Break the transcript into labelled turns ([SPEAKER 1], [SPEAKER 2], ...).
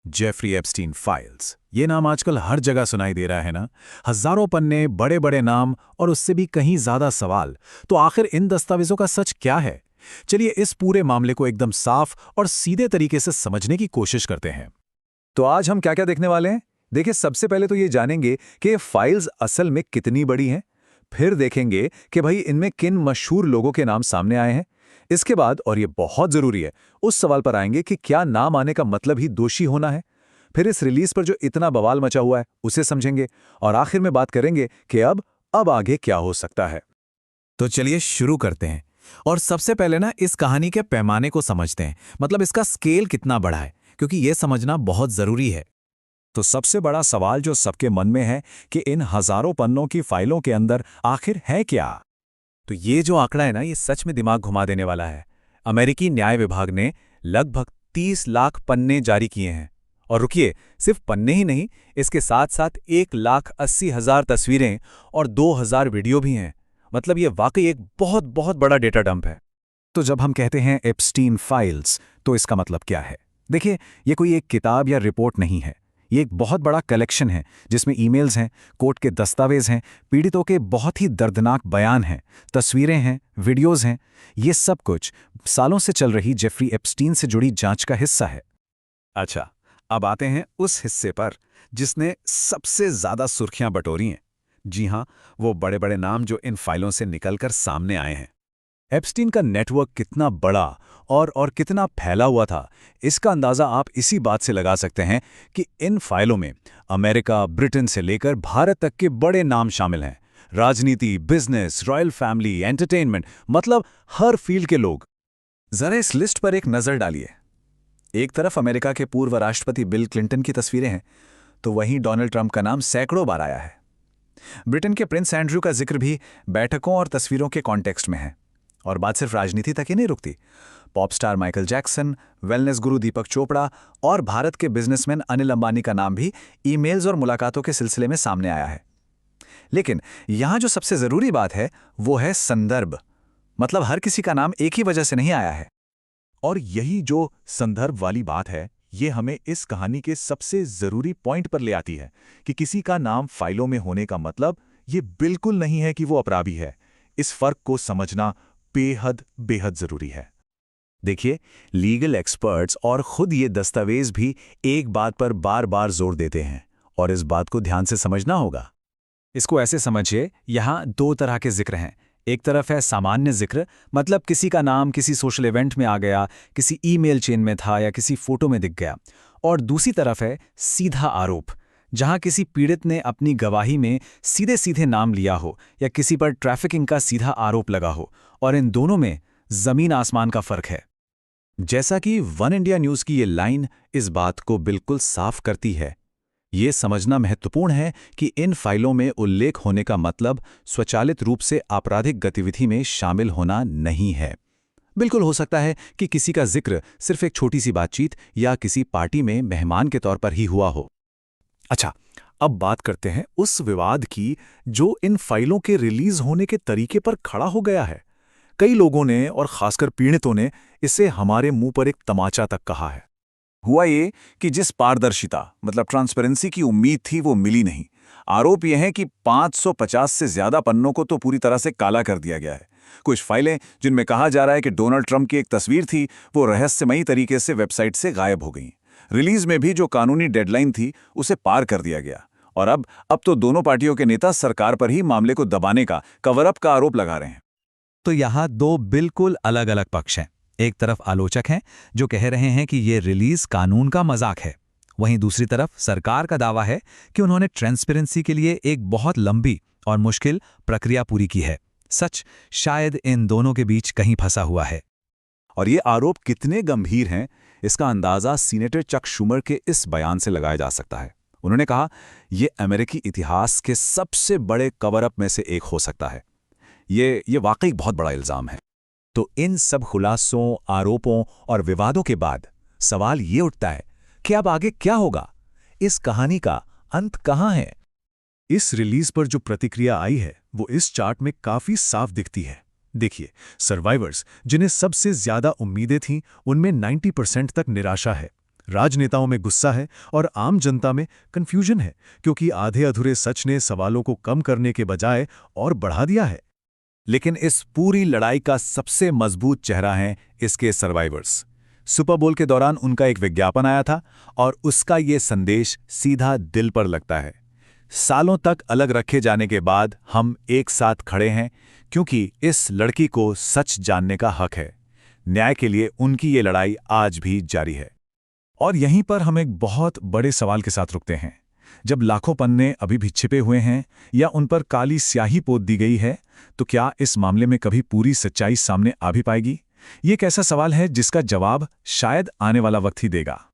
[SPEAKER 1] Jeffrey Epstein files, ये नाम आजकल हर जगह सुनाई दे रहा है ना। हजारों पन्ने, बड़े बड़े नाम और उससे भी कहीं ज्यादा सवाल। तो आखिर इन दस्तावेजों का सच क्या है? चलिए इस पूरे मामले को एकदम साफ और सीधे तरीके से समझने की कोशिश करते हैं।
[SPEAKER 2] तो आज हम क्या क्या देखने वाले हैं? देखिए, सबसे पहले तो ये जानेंगे कि ये फाइल्स असल में कितनी बड़ी हैं। फिर देखेंगे कि भाई इनमें किन मशहूर लोगों के नाम सामने आए हैं। इसके बाद, और ये बहुत जरूरी है, उस सवाल पर आएंगे कि क्या नाम आने का मतलब ही दोषी होना है। फिर इस रिलीज पर जो इतना बवाल मचा हुआ है उसे समझेंगे, और आखिर में बात करेंगे कि अब आगे क्या हो सकता है।
[SPEAKER 1] तो चलिए शुरू करते हैं। और सबसे पहले ना इस कहानी के पैमाने को समझते हैं, मतलब इसका स्केल कितना बड़ा है, क्योंकि यह समझना बहुत जरूरी है।
[SPEAKER 2] तो सबसे बड़ा सवाल जो सबके मन में है कि इन हजारों पन्नों की फाइलों के अंदर आखिर है क्या।
[SPEAKER 1] तो ये जो आंकड़ा है ना, ये सच में दिमाग घुमा देने वाला है। अमेरिकी न्याय विभाग ने लगभग 30 लाख पन्ने जारी किए हैं। और रुकिए, सिर्फ पन्ने ही नहीं, इसके साथ साथ 1,80,000 तस्वीरें और 2,000 वीडियो भी हैं। मतलब ये वाकई एक बहुत बहुत बड़ा डेटा डंप है।
[SPEAKER 2] तो जब हम कहते हैं एप्स्टीन फाइल्स, तो इसका मतलब क्या है? देखिए, ये कोई एक किताब या रिपोर्ट नहीं है। ये एक बहुत बड़ा कलेक्शन है जिसमें ईमेल्स हैं, कोर्ट के दस्तावेज हैं, पीड़ितों के बहुत ही दर्दनाक बयान हैं, तस्वीरें हैं, वीडियोज़ हैं। ये सब कुछ सालों से चल रही जेफरी एप्स्टीन से जुड़ी जांच का हिस्सा है। अच्छा, अब आते हैं उस हिस्से पर जिसने सबसे ज्यादा सुर्खियां बटोरी हैं। जी हां, वो बड़े बड़े नाम जो इन फाइलों से निकलकर सामने आए हैं। एप्स्टीन का नेटवर्क कितना बड़ा और कितना फैला हुआ था, इसका अंदाजा आप इसी बात से लगा सकते हैं कि इन फाइलों में अमेरिका, ब्रिटेन से लेकर भारत तक के बड़े नाम शामिल हैं। राजनीति, बिजनेस, रॉयल फैमिली, एंटरटेनमेंट, मतलब हर फील्ड के लोग। जरा इस लिस्ट पर एक नजर डालिए। एक तरफ अमेरिका के पूर्व राष्ट्रपति बिल क्लिंटन की तस्वीरें हैं, तो वहीं डोनाल्ड ट्रंप का नाम सैकड़ों बार आया है। ब्रिटेन के प्रिंस एंड्रयू का जिक्र भी बैठकों और तस्वीरों के कॉन्टेक्स्ट में है। और बात सिर्फ राजनीति तक ही नहीं रुकती। Pop star Michael Jackson, wellness गुरु दीपक चोपड़ा और भारत के बिजनेसमैन अनिल अंबानी का नाम भी ईमेल्स और मुलाकातों के सिलसिले में सामने आया है। लेकिन यहां जो सबसे जरूरी बात है वो है संदर्भ। मतलब हर किसी का नाम एक ही वजह से नहीं आया है। और यही जो संदर्भ वाली बात है, ये हमें इस कहानी के सबसे जरूरी पॉइंट पर ले आती है कि किसी का नाम फाइलों में होने का मतलब ये बिल्कुल नहीं है कि वो अपराधी है। इस फर्क को समझना बेहद बेहद जरूरी है। देखिए, लीगल एक्सपर्ट्स और खुद ये दस्तावेज भी एक बात पर बार बार जोर देते हैं, और इस बात को ध्यान से समझना होगा। इसको ऐसे समझिए, यहां दो तरह के जिक्र हैं। एक तरफ है सामान्य जिक्र, मतलब किसी का नाम किसी सोशल इवेंट में आ गया, किसी ईमेल चेन में था या किसी फोटो में दिख गया। और दूसरी तरफ है सीधा आरोप, जहां किसी पीड़ित ने अपनी गवाही में सीधे सीधे नाम लिया हो या किसी पर ट्रैफिकिंग का सीधा आरोप लगा हो। और इन दोनों में जमीन आसमान का फर्क है। जैसा कि वन इंडिया न्यूज की ये लाइन इस बात को बिल्कुल साफ करती है। ये समझना महत्वपूर्ण है कि इन फाइलों में उल्लेख होने का मतलब स्वचालित रूप से आपराधिक गतिविधि में शामिल होना नहीं है। बिल्कुल हो सकता है कि किसी का जिक्र सिर्फ एक छोटी सी बातचीत या किसी पार्टी में मेहमान के तौर पर ही हुआ हो। अच्छा, अब बात करते हैं उस विवाद की जो इन फाइलों के रिलीज होने के तरीके पर खड़ा हो गया है। कई लोगों ने, और खासकर पीड़ितों ने, इसे हमारे मुंह पर एक तमाचा तक कहा है। हुआ ये कि जिस पारदर्शिता, मतलब ट्रांसपेरेंसी की उम्मीद थी, वो मिली नहीं। आरोप यह है कि 550 से ज्यादा पन्नों को तो पूरी तरह से काला कर दिया गया है। कुछ फाइलें जिनमें कहा जा रहा है कि डोनाल्ड ट्रंप की एक तस्वीर थी, वो रहस्यमयी तरीके से वेबसाइट से गायब हो गईं। रिलीज में भी जो कानूनी डेडलाइन थी, उसे पार कर दिया गया। और अब तो दोनों पार्टियों के नेता सरकार पर ही मामले को दबाने का, कवर अप का आरोप लगा रहे हैं।
[SPEAKER 3] तो यहाँ दो बिल्कुल अलग अलग पक्ष हैं। एक तरफ आलोचक हैं जो कह रहे हैं कि ये रिलीज कानून का मजाक है। वहीं दूसरी तरफ सरकार का दावा है कि उन्होंने ट्रांसपेरेंसी के लिए एक बहुत लंबी और मुश्किल प्रक्रिया पूरी की है। सच शायद इन दोनों के बीच कहीं फंसा हुआ है।
[SPEAKER 2] और ये आरोप कितने गंभीर हैं, इसका अंदाजा सीनेटर चक शूमर के इस बयान से लगाया जा सकता है। उन्होंने कहा, ये अमेरिकी इतिहास के सबसे बड़े कवर अप में से एक हो सकता है। ये वाकई बहुत बड़ा इल्जाम है। तो इन सब खुलासों, आरोपों और विवादों के बाद सवाल ये उठता है कि अब आगे क्या होगा? इस कहानी का अंत कहां है? इस रिलीज पर जो प्रतिक्रिया आई है वो इस चार्ट में काफी साफ दिखती है। देखिए, सर्वाइवर्स जिन्हें सबसे ज्यादा उम्मीदें थीं, उनमें 90% तक निराशा है। राजनेताओं में गुस्सा है और आम जनता में कंफ्यूजन है, क्योंकि आधे अधूरे सच ने सवालों को कम करने के बजाय और बढ़ा दिया है।
[SPEAKER 1] लेकिन इस पूरी लड़ाई का सबसे मजबूत चेहरा हैं इसके सर्वाइवर्स। सुपर बोल के दौरान उनका एक विज्ञापन आया था और उसका ये संदेश सीधा दिल पर लगता है। सालों तक अलग रखे जाने के बाद हम एक साथ खड़े हैं, क्योंकि इस लड़की को सच जानने का हक है। न्याय के लिए उनकी ये लड़ाई आज भी जारी है।
[SPEAKER 2] और यहीं पर हम एक बहुत बड़े सवाल के साथ रुकते हैं। जब लाखों पन्ने अभी भी छिपे हुए हैं या उन पर काली स्याही पोत दी गई है, तो क्या इस मामले में कभी पूरी सच्चाई सामने आ भी पाएगी? ये एक ऐसा सवाल है जिसका जवाब शायद आने वाला वक्त ही देगा।